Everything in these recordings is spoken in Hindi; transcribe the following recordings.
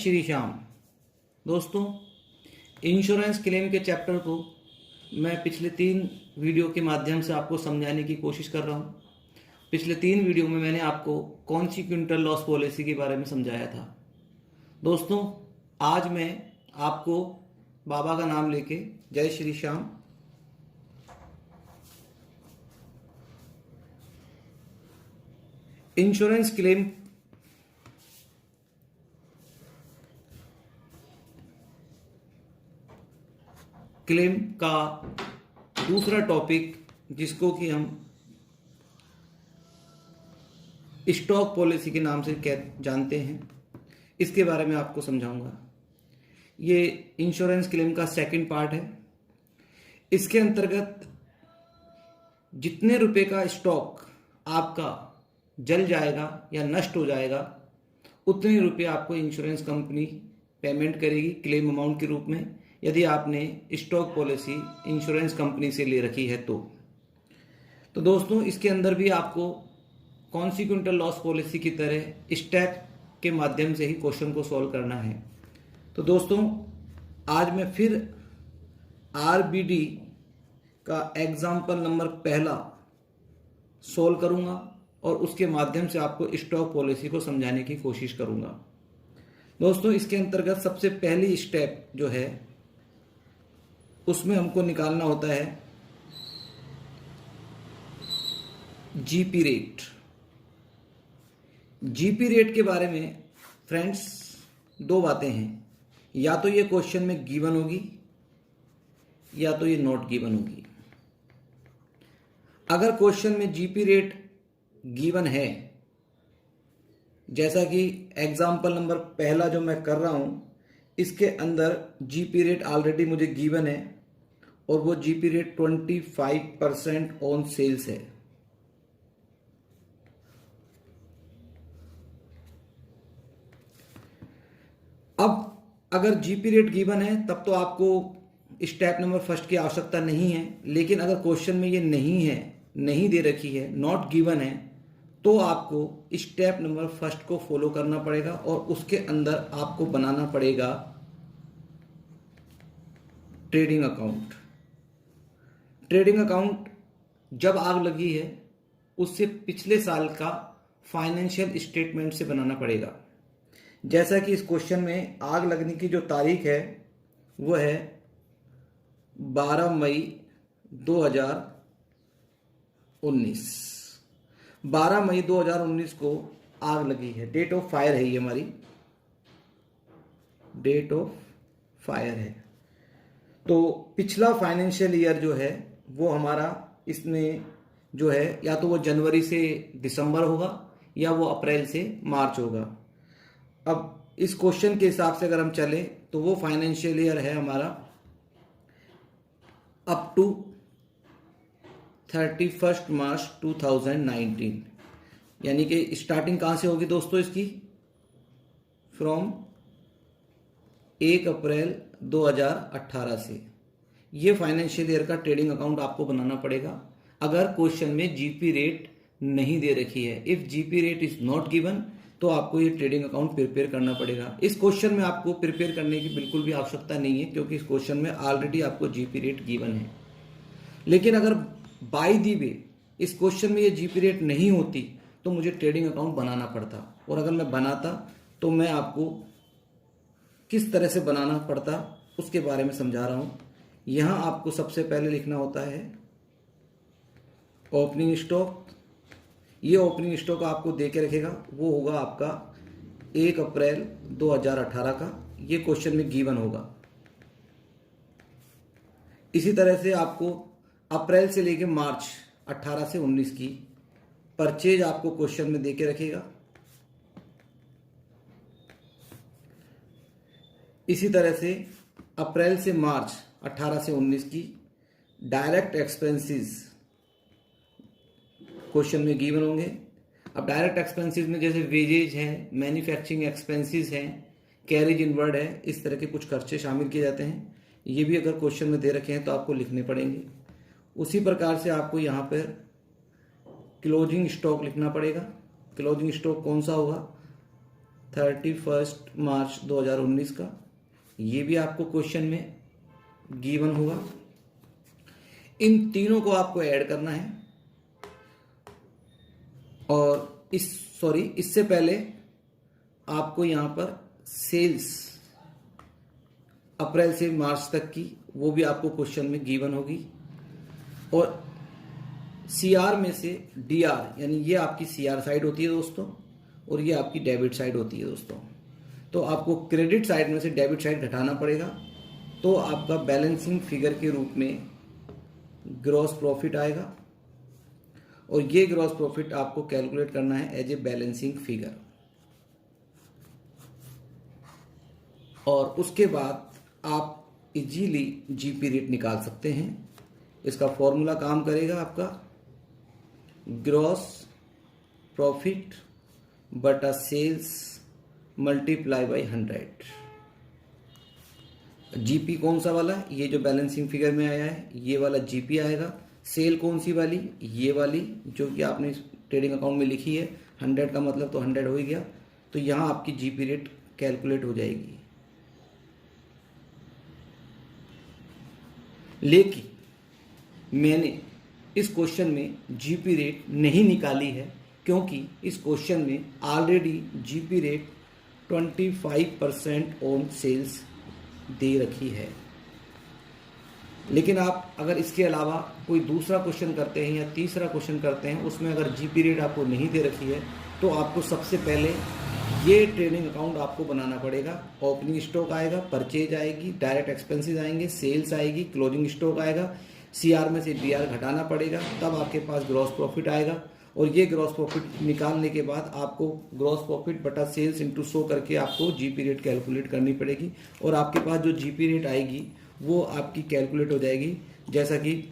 श्री श्याम। दोस्तों, इंश्योरेंस क्लेम के चैप्टर को मैं पिछले 3 वीडियो के माध्यम से आपको समझाने की कोशिश कर रहा हूँ। पिछले 3 वीडियो में मैंने आपको कॉन्सिक्वेंटल लॉस पॉलिसी के बारे में समझाया था। दोस्तों, आज मैं आपको बाबा का नाम लेके जय श्री श्याम इंश्योरेंस क्लेम का दूसरा टॉपिक, जिसको कि हम स्टॉक पॉलिसी के नाम से जानते हैं, इसके बारे में आपको समझाऊंगा। ये इंश्योरेंस क्लेम का सेकंड पार्ट है। इसके अंतर्गत जितने रुपए का स्टॉक आपका जल जाएगा या नष्ट हो जाएगा, उतने रुपए आपको इंश्योरेंस कंपनी पेमेंट करेगी क्लेम अमाउंट के रूप में, यदि आपने स्टॉक पॉलिसी इंश्योरेंस कंपनी से ले रखी है तो दोस्तों, इसके अंदर भी आपको कॉन्सिक्वेंटल लॉस पॉलिसी की तरह स्टेप के माध्यम से ही क्वेश्चन को सॉल्व करना है। तो दोस्तों, आज मैं फिर आरबीडी का एग्जाम्पल नंबर पहला सॉल्व करूंगा और उसके माध्यम से आपको स्टॉक पॉलिसी को समझाने की कोशिश करूंगा। दोस्तों, इसके अंतर्गत सबसे पहली स्टेप जो है, उसमें हमको निकालना होता है जीपी रेट। जीपी रेट के बारे में फ्रेंड्स 2 बातें हैं, या तो ये क्वेश्चन में गिवन होगी या तो ये नॉट गिवन होगी। अगर क्वेश्चन में जीपी रेट गिवन है, जैसा कि एग्जाम्पल नंबर पहला जो मैं कर रहा हूं, इसके अंदर जीपी रेट ऑलरेडी मुझे गिवन है और वो जीपी रेट 25% ऑन सेल्स है। अब अगर जीपी रेट गिवन है तब तो आपको स्टेप नंबर फर्स्ट की आवश्यकता नहीं है, लेकिन अगर क्वेश्चन में ये नहीं है, नहीं दे रखी है, नॉट गिवन है, तो आपको स्टेप नंबर फर्स्ट को फॉलो करना पड़ेगा और उसके अंदर आपको बनाना पड़ेगा ट्रेडिंग अकाउंट। ट्रेडिंग अकाउंट जब आग लगी है, उससे पिछले साल का फाइनेंशियल स्टेटमेंट से बनाना पड़ेगा। जैसा कि इस क्वेश्चन में आग लगने की जो तारीख है वो है 12 मई 2019। 12 मई 2019 को आग लगी है। डेट ऑफ फायर है, ये हमारी डेट ऑफ फायर है। तो पिछला फाइनेंशियल ईयर जो है वो हमारा इसमें जो है, या तो वो जनवरी से दिसंबर होगा या वो अप्रैल से मार्च होगा। अब इस क्वेश्चन के हिसाब से अगर हम चले तो वो फाइनेंशियल ईयर है हमारा अप टू 31 मार्च 2019। यानी कि स्टार्टिंग कहां से होगी दोस्तों इसकी? फ्रॉम 1 अप्रैल 2018 से। ये फाइनेंशियल ईयर का ट्रेडिंग अकाउंट आपको बनाना पड़ेगा अगर क्वेश्चन में जीपी रेट नहीं दे रखी है। If GP rate is not given तो आपको ये ट्रेडिंग अकाउंट प्रिपेयर करना पड़ेगा। इस क्वेश्चन में आपको प्रिपेयर करने की बिल्कुल भी आवश्यकता नहीं है, क्योंकि इस क्वेश्चन में ऑलरेडी आपको जीपी रेट गिवन है। लेकिन अगर बाय दी वे इस क्वेश्चन में ये जीपी रेट नहीं होती तो मुझे ट्रेडिंग अकाउंट बनाना पड़ता, और अगर मैं बनाता तो मैं आपको किस तरह से बनाना पड़ता उसके बारे में समझा रहा हूं। यहां आपको सबसे पहले लिखना होता है ओपनिंग स्टॉक। ये ओपनिंग स्टॉक आपको दे के रखेगा, वो होगा आपका 1 अप्रैल 2018 का। ये क्वेश्चन में गिवन होगा। इसी तरह से आपको अप्रैल से लेके मार्च 18 से 19 की परचेज आपको क्वेश्चन में दे के रखेगा। इसी तरह से अप्रैल से मार्च 18 से 19 की डायरेक्ट एक्सपेंसेस क्वेश्चन में गिवन होंगे। अब डायरेक्ट एक्सपेंसेस में जैसे वेजेज हैं, मैन्युफैक्चरिंग एक्सपेंसेस हैं, कैरेज इनवर्ड है, इस तरह के कुछ खर्चे शामिल किए जाते हैं। ये भी अगर क्वेश्चन में दे रखे हैं तो आपको लिखने पड़ेंगे। उसी प्रकार से आपको यहाँ पर क्लोजिंग स्टॉक लिखना पड़ेगा। क्लोजिंग स्टॉक कौन सा होगा? 31 मार्च 2019 का, ये भी आपको क्वेश्चन में गिवन होगा। इन तीनों को आपको ऐड करना है और इससे पहले आपको यहां पर सेल्स अप्रैल से मार्च तक की वो भी आपको क्वेश्चन में गिवन होगी, और सीआर में से डीआर, यानी ये आपकी सीआर साइड होती है दोस्तों और ये आपकी डेबिट साइड होती है दोस्तों। तो आपको क्रेडिट साइड में से डेबिट साइड घटाना पड़ेगा, तो आपका बैलेंसिंग फिगर के रूप में ग्रॉस प्रॉफिट आएगा, और ये ग्रॉस प्रॉफिट आपको कैलकुलेट करना है एज ए बैलेंसिंग फिगर। और उसके बाद आप इजीली जीपी रेट निकाल सकते हैं। इसका फॉर्मूला काम करेगा आपका ग्रॉस प्रॉफिट बटा सेल्स मल्टीप्लाई बाई 100। जीपी कौन सा वाला, ये जो बैलेंसिंग फिगर में आया है ये वाला जीपी आएगा। सेल कौन सी वाली, ये वाली जो कि आपने ट्रेडिंग अकाउंट में लिखी है। 100 का मतलब तो 100 हो ही गया, तो यहाँ आपकी जीपी रेट कैलकुलेट हो जाएगी। लेकिन मैंने इस क्वेश्चन में जीपी रेट नहीं निकाली है, क्योंकि इस क्वेश्चन में already GP rate 25% on sales दे रखी है। लेकिन आप अगर इसके अलावा कोई दूसरा क्वेश्चन करते हैं या तीसरा क्वेश्चन करते हैं, उसमें अगर जीपी रेट आपको नहीं दे रखी है, तो आपको सबसे पहले ये ट्रेडिंग अकाउंट आपको बनाना पड़ेगा। ओपनिंग स्टॉक आएगा, परचेज आएगी, डायरेक्ट एक्सपेंसेस आएंगे, सेल्स आएगी, क्लोजिंग स्टॉक आएगा, सीआर में से डीआर घटाना पड़ेगा, तब आपके पास ग्रॉस प्रॉफिट आएगा। और ये ग्रॉस प्रॉफिट निकालने के बाद आपको ग्रॉस प्रॉफिट बटा सेल्स इंटू 100 करके आपको जीपी रेट कैलकुलेट करनी पड़ेगी, और आपके पास जो जीपी रेट आएगी वो आपकी कैलकुलेट हो जाएगी। जैसा कि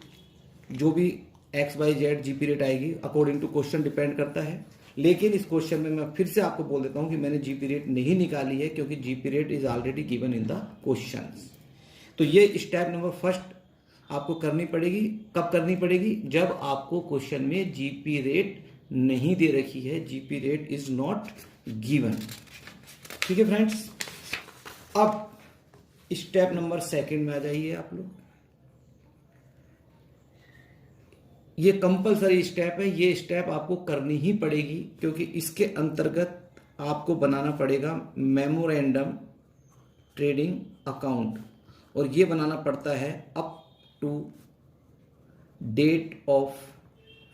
जो भी XYZ जीपी रेट आएगी अकॉर्डिंग टू क्वेश्चन डिपेंड करता है। लेकिन इस क्वेश्चन में मैं फिर से आपको बोल देता हूं कि मैंने जीपी रेट नहीं निकाली है, क्योंकि GP rate is already given in the question. तो ये स्टेप नंबर फर्स्ट आपको करनी पड़ेगी। कब करनी पड़ेगी, जब आपको क्वेश्चन में जीपी रेट नहीं दे रखी है, GP rate is not given. ठीक है फ्रेंड्स, अब स्टेप नंबर सेकंड में आ जाइए आप लोग। ये कंपलसरी स्टेप है, ये स्टेप आपको करनी ही पड़ेगी, क्योंकि इसके अंतर्गत आपको बनाना पड़ेगा मेमोरेंडम ट्रेडिंग अकाउंट, और ये बनाना पड़ता है up to date of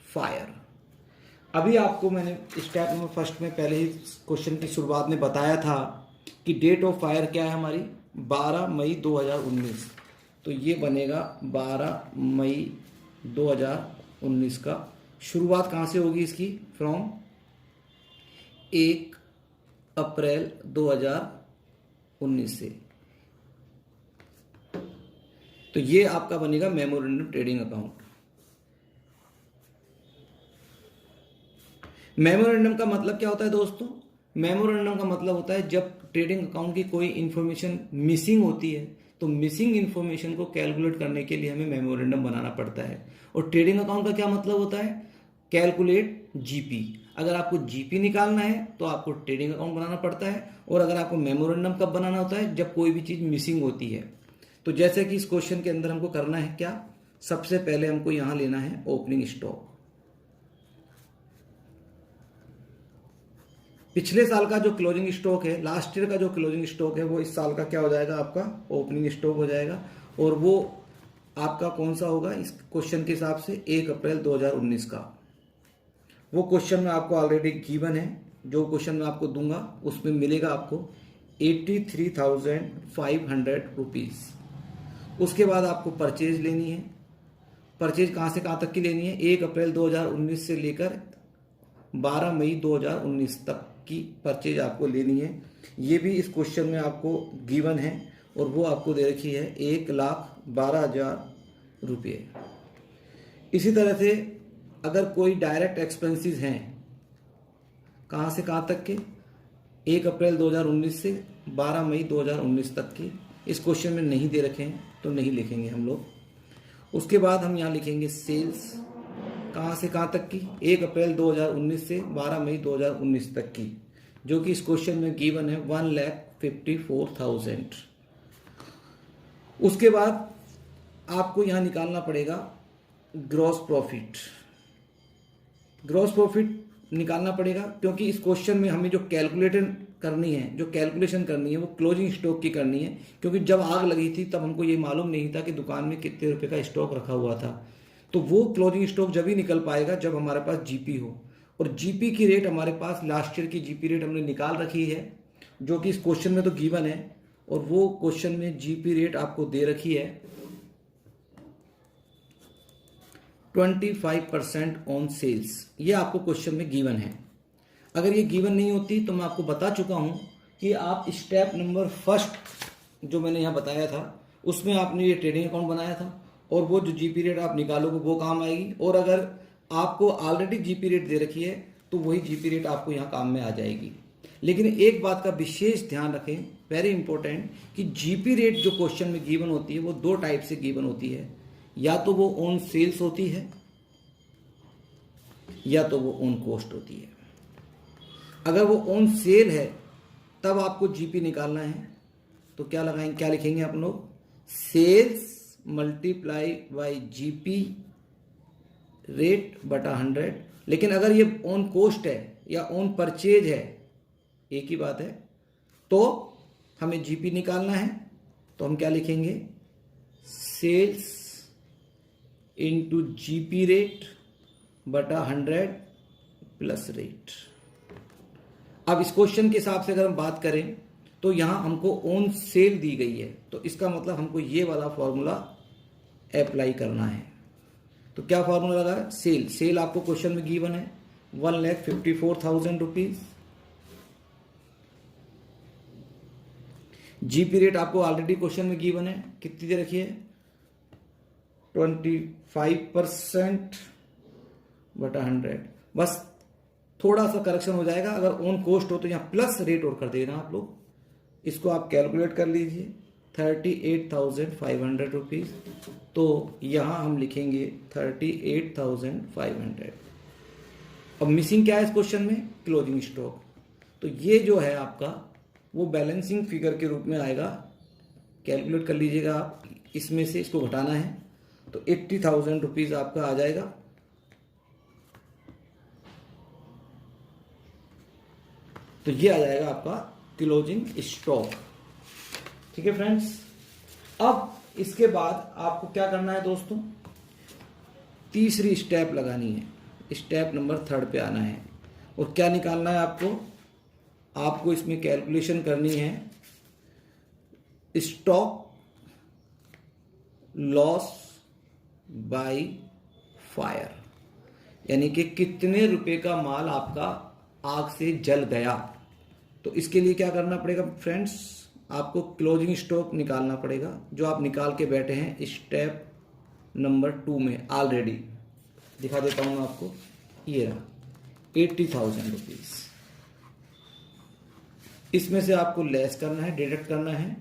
fire. अभी आपको मैंने स्टेप नंबर फर्स्ट में पहले ही क्वेश्चन की शुरुआत में बताया था कि डेट ऑफ फायर क्या है हमारी, 12 मई 2019। तो ये बनेगा 12 मई 2019 का। शुरुआत कहाँ से होगी इसकी, फ्रॉम 1 अप्रैल 2019 से। तो ये आपका बनेगा मेमोरेंडम ट्रेडिंग अकाउंट। मेमोरेंडम का मतलब क्या होता है दोस्तों, मेमोरेंडम का मतलब होता है जब ट्रेडिंग अकाउंट की कोई इंफॉर्मेशन मिसिंग होती है, तो मिसिंग इंफॉर्मेशन को कैलकुलेट करने के लिए हमें मेमोरेंडम बनाना पड़ता है। और ट्रेडिंग अकाउंट का क्या मतलब होता है, कैलकुलेट जीपी। अगर आपको जीपी निकालना है तो आपको ट्रेडिंग अकाउंट बनाना पड़ता है, और अगर आपको मेमोरेंडम कब बनाना होता है, जब कोई भी चीज मिसिंग होती है। तो जैसे कि इस क्वेश्चन के अंदर हमको करना है क्या, सबसे पहले हमको यहां लेना है ओपनिंग स्टॉक। पिछले साल का जो क्लोजिंग स्टॉक है, लास्ट ईयर का जो क्लोजिंग स्टॉक है, वो इस साल का क्या हो जाएगा, आपका ओपनिंग स्टॉक हो जाएगा। और वो आपका कौन सा होगा इस क्वेश्चन के हिसाब से, 1 अप्रैल 2019 का। वो क्वेश्चन में आपको ऑलरेडी गिवन है, जो क्वेश्चन मैं आपको दूंगा उसमें मिलेगा आपको 83,500 रुपीज। उसके बाद आपको परचेज लेनी है। परचेज कहाँ से कहाँ तक की लेनी है, 1 अप्रैल 2019 से लेकर 12 मई 2019 तक की परचेज आपको लेनी है। ये भी इस क्वेश्चन में आपको गिवन है, और वो आपको दे रखी है 1,12,000 रुपये। इसी तरह से अगर कोई डायरेक्ट एक्सपेंसेस हैं, कहाँ से कहाँ तक के, 1 अप्रैल 2019 से 12 मई 2019 तक की, इस क्वेश्चन में नहीं दे रखे हैं तो नहीं लिखेंगे हम लोग। उसके बाद हम यहाँ लिखेंगे सेल्स, कहाँ से कहाँ तक की, 1 अप्रैल 2019 से 12 मई 2019 तक की। जो कि इस क्वेश्चन में गिवन है 1,54,000। उसके बाद आपको यहां निकालना पड़ेगा ग्रॉस प्रॉफिट। ग्रॉस प्रॉफिट निकालना पड़ेगा क्योंकि इस क्वेश्चन में हमें जो कैलकुलेशन करनी है वो क्लोजिंग स्टॉक की करनी है, क्योंकि जब आग लगी थी तब हमको ये मालूम नहीं था कि दुकान में कितने रुपए का स्टॉक रखा हुआ था। तो वो क्लोजिंग स्टॉक जब ही निकल पाएगा जब हमारे पास जीपी हो, और जीपी की रेट हमारे पास लास्ट ईयर की जीपी रेट हमने निकाल रखी है, जो कि इस क्वेश्चन में तो गिवन है, और वो क्वेश्चन में जीपी रेट आपको दे रखी है 25% ऑन सेल्स। ये आपको क्वेश्चन में गिवन है। अगर ये गिवन नहीं होती तो मैं आपको बता चुका हूं कि आप स्टेप नंबर फर्स्ट जो मैंने यहाँ बताया था उसमें आपने ये ट्रेडिंग अकाउंट बनाया था, और वो जो जीपी रेट आप निकालोगे वो काम आएगी। और अगर आपको ऑलरेडी जीपी रेट दे रखी है तो वही जीपी रेट आपको यहाँ काम में आ जाएगी। लेकिन एक बात का विशेष ध्यान रखें, वेरी इंपॉर्टेंट, कि जीपी रेट जो क्वेश्चन में गिवन होती है वो दो टाइप से गिवन होती है, या तो वो ऑन सेल्स होती है या तो वो ऑन कॉस्ट होती है। अगर वो ऑन सेल है तब आपको जीपी निकालना है, तो क्या लगाएंगे, क्या लिखेंगे आप लोग, sales multiply by GP rate बटा 100। लेकिन अगर ये ऑन कॉस्ट है या ऑन परचेज है, एक ही बात है, तो हमें जीपी निकालना है, तो हम क्या लिखेंगे, सेल्स इंटू जीपी रेट बटा 100 प्लस रेट। अब इस क्वेश्चन के हिसाब से अगर हम बात करें तो यहां हमको ऑन सेल दी गई है, तो इसका मतलब हमको ये वाला फॉर्मूला अप्लाई करना है। तो क्या फॉर्मूला लगा, सेल आपको क्वेश्चन में गिवन है 1,54,000 रुपीज। जीपी रेट आपको ऑलरेडी क्वेश्चन में गिवन है, कितनी दे रखी है, 25% बटा 100। बस थोड़ा सा करेक्शन हो जाएगा, अगर ऑन कॉस्ट हो तो यहाँ प्लस रेट और कर देना आप लोग। इसको आप कैलकुलेट कर लीजिए, 38,500 रुपीज। तो यहाँ हम लिखेंगे 38,500। अब मिसिंग क्या है इस क्वेश्चन में, क्लोजिंग स्टॉक। तो ये जो है आपका वो बैलेंसिंग फिगर के रूप में आएगा, कैलकुलेट कर लीजिएगा आप, इसमें से इसको घटाना है तो 80,000 रुपीज आपका आ जाएगा। तो ये आ जाएगा आपका क्लोजिंग स्टॉक। ठीक है फ्रेंड्स, अब इसके बाद आपको क्या करना है दोस्तों, तीसरी स्टेप लगानी है, स्टेप नंबर 3 पे आना है। और क्या निकालना है आपको इसमें कैलकुलेशन करनी है स्टॉक लॉस बाय फायर, यानी कि कितने रुपए का माल आपका आग से जल गया। तो इसके लिए क्या करना पड़ेगा फ्रेंड्स, आपको क्लोजिंग स्टॉक निकालना पड़ेगा, जो आप निकाल के बैठे हैं स्टेप नंबर 2 में। ऑलरेडी दिखा देता हूं मैं आपको, ये रहा 80,000 रुपीज। इसमें से आपको लेस करना है, डिडक्ट करना है।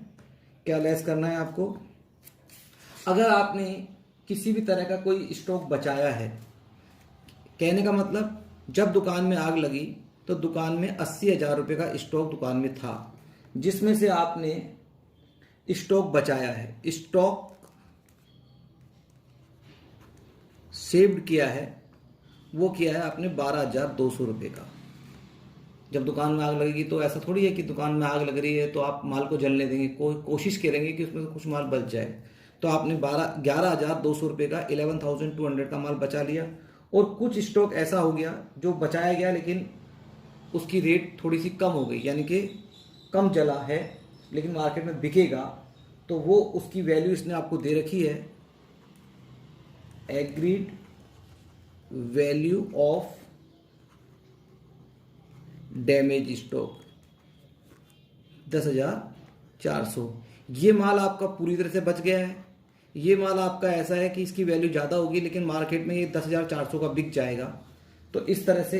क्या लेस करना है आपको, अगर आपने किसी भी तरह का कोई स्टॉक बचाया है, कहने का मतलब जब दुकान में आग लगी तो दुकान में 80,000 रुपये का स्टॉक दुकान में था, जिसमें से आपने स्टॉक बचाया है, स्टॉक सेव्ड किया है, वो किया है आपने 12,200 रुपये का। जब दुकान में आग लगेगी तो ऐसा थोड़ी है कि दुकान में आग लग रही है तो आप माल को जलने देंगे, कोशिश करेंगे कि उसमें कुछ माल बच जाए। तो आपने 11,200 रुपये का 11,200 का माल बचा लिया। और कुछ स्टॉक ऐसा हो गया जो बचाया गया लेकिन उसकी रेट थोड़ी सी कम हो गई, यानी कि कम जला है लेकिन मार्केट में बिकेगा, तो वो उसकी वैल्यू इसने आपको दे रखी है, agreed value of damage stock 10,400। ये माल आपका पूरी तरह से बच गया है। ये माल आपका ऐसा है कि इसकी वैल्यू ज़्यादा होगी लेकिन मार्केट में ये 10,400 का बिक जाएगा। तो इस तरह से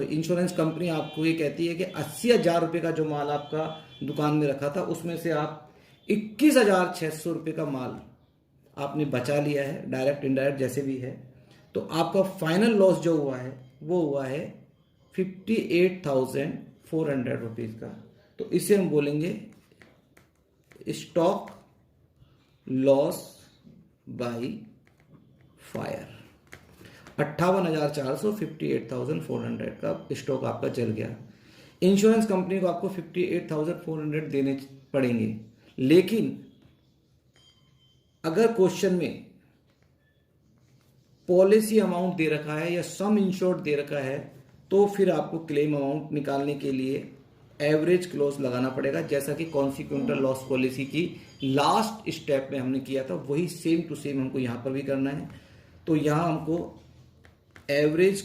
इंश्योरेंस कंपनी आपको ये कहती है कि 80,000 रुपये का जो माल आपका दुकान में रखा था उसमें से आप 21,600 रुपये का माल आपने बचा लिया है, डायरेक्ट इनडायरेक्ट जैसे भी है। तो आपका फाइनल लॉस जो हुआ है वो हुआ है 58,400 रुपीज का, तो इसे हम बोलेंगे स्टॉक लॉस बाई फायर। 58,400, 58,400 का स्टॉक आपका जल गया। इंश्योरेंस कंपनी को आपको 58,400 देने पड़ेंगे, लेकिन अगर क्वेश्चन में पॉलिसी अमाउंट दे रखा है या सम इंश्योर्ड दे रखा है, तो फिर आपको क्लेम अमाउंट निकालने के लिए एवरेज क्लोज लगाना पड़ेगा, जैसा कि कॉन्सिक्वेंटल लॉस पॉलिसी की लास्ट स्टेप में हमने किया था, वही सेम टू सेम हमको यहां पर भी करना है। तो यहां हमको एवरेज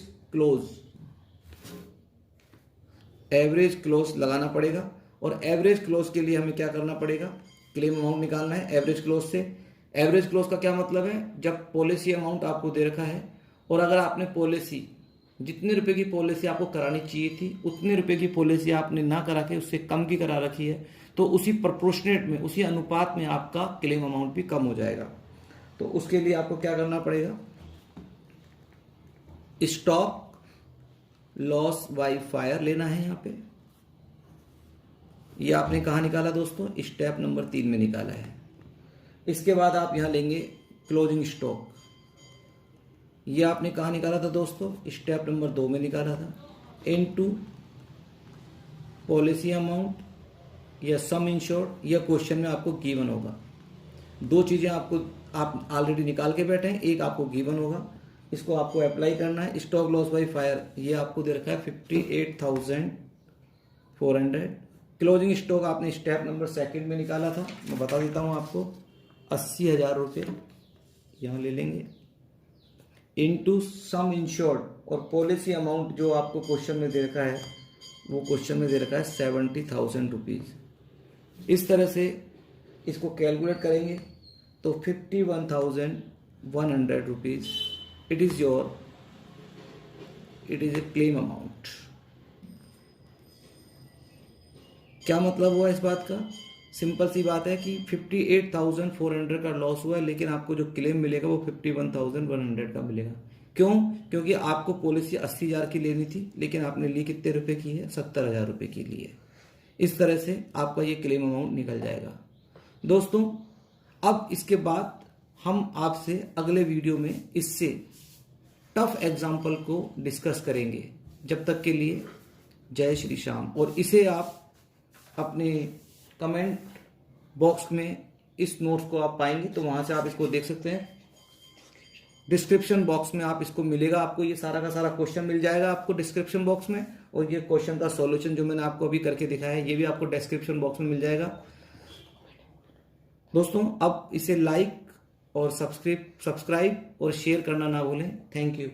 क्लोज लगाना पड़ेगा, और एवरेज क्लोज के लिए हमें क्या करना पड़ेगा, क्लेम अमाउंट निकालना है एवरेज क्लोज से। एवरेज क्लोज का क्या मतलब है, जब पॉलिसी अमाउंट आपको दे रखा है और अगर आपने पॉलिसी, जितने रुपए की पॉलिसी आपको करानी चाहिए थी उतने रुपए की पॉलिसी आपने ना करा के उससे कम की करा रखी है, तो उसी प्रोपोर्शनेट में, उसी अनुपात में आपका क्लेम अमाउंट भी कम हो जाएगा। तो उसके लिए आपको क्या करना पड़ेगा, स्टॉक लॉस बाई फायर लेना है। यहां पे ये आपने कहा निकाला दोस्तों, स्टेप नंबर 3 में निकाला है। इसके बाद आप यहां लेंगे क्लोजिंग स्टॉक, ये आपने कहा निकाला था दोस्तों, स्टेप नंबर 2 में निकाला था, इनटू पॉलिसी अमाउंट या सम इंश्योर्ड, या क्वेश्चन में आपको गिवन होगा। दो चीजें आपको, आप ऑलरेडी निकाल के बैठे हैं, एक आपको गिवन होगा, इसको आपको अप्लाई करना है। स्टॉक लॉस बाई फायर ये आपको दे रखा है 58,400। क्लोजिंग स्टॉक आपने स्टेप नंबर 2 में निकाला था, मैं बता देता हूं आपको, 80,000 रुपये यहाँ ले लेंगे, इनटू सम इंश्योर्ड, और पॉलिसी अमाउंट जो आपको क्वेश्चन में दे रखा है, वो क्वेश्चन में दे रखा है 70,000 रुपीज। इस तरह से इसको कैलकुलेट करेंगे तो 51,100 rupees it is a claim amount. क्या मतलब हुआ इस बात का, सिंपल सी बात है कि 58,400 का लॉस हुआ है, लेकिन आपको जो क्लेम मिलेगा वो 51,100 का मिलेगा। क्यों, क्योंकि आपको पॉलिसी 80,000 की लेनी थी, लेकिन आपने ली कितने रुपए की है, 70,000 रुपए की ली है। इस तरह से आपका ये क्लेम अमाउंट निकल जाएगा दोस्तों। अब इसके बाद हम आपसे अगले वीडियो में इससे टफ एग्जाम्पल को डिस्कस करेंगे। जब तक के लिए जय श्री श्याम। और इसे आप अपने कमेंट बॉक्स में इस नोट्स को आप पाएंगे, तो वहां से आप इसको देख सकते हैं। डिस्क्रिप्शन बॉक्स में आप इसको मिलेगा, आपको ये सारा का सारा क्वेश्चन मिल जाएगा आपको डिस्क्रिप्शन बॉक्स में, और ये क्वेश्चन का सॉल्यूशन जो मैंने आपको अभी करके दिखाया है ये भी आपको डिस्क्रिप्शन बॉक्स में मिल जाएगा दोस्तों। अब इसे लाइक और सब्सक्राइब और शेयर करना ना भूलें। Thank you.